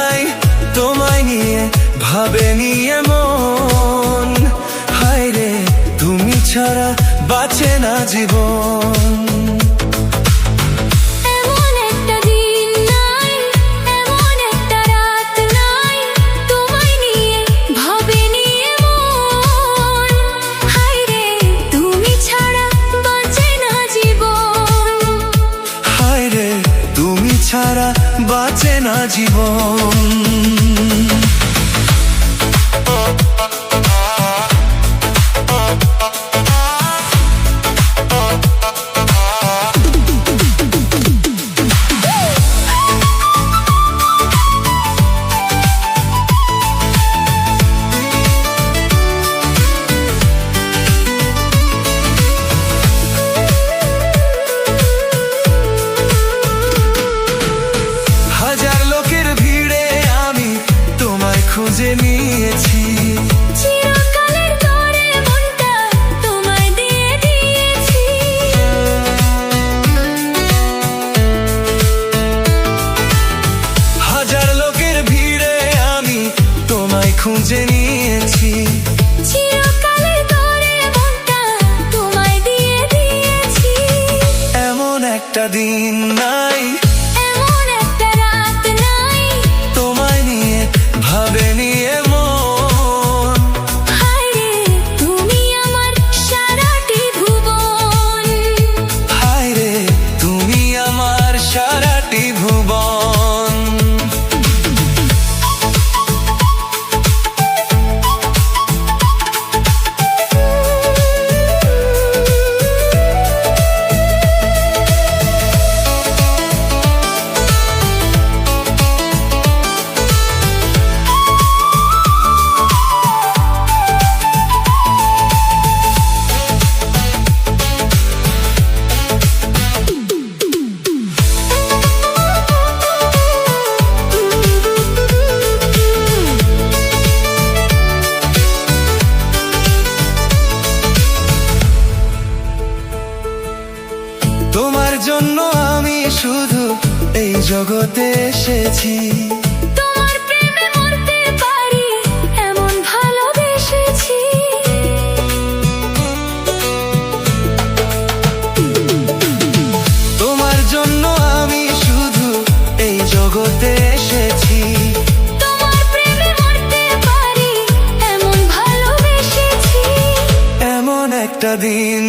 নাই, তোমায় নিয়ে ভাবে নিয়ে মন। হায় রে তুমি ছাড়া বাঁচে না জীবন। ছাড়া বাঁচে না জীবন। খুঁজে নিয়েছি চিরকালের তরে মনটা তোমায় দিয়ে দিয়েছি। হাজার লোকের ভিড়ে আমি তোমায় খুঁজে নিয়েছি। চিরকালের তরে মনটা তোমায় দিয়ে দিয়েছি। এমন একটা দিন নাই, এমন একটা রাত নাই, তোমায় নিয়ে ভাবে নিয়ে মন। হায় রে তুমি আমার সারাটি ভুবন। হায় রে তুমি আমার সারাটি ভুবন। তোমার জন্য আমি শুধু এই জগতে এসেছি। তোমার প্রেমে মরতে পারি এমন ভালোবেসেছি। তোমার জন্য আমি শুধু এই জগতে এসেছি। তোমার প্রেমে মরতে পারি এমন ভালোবেসেছি। এমন একটা দিন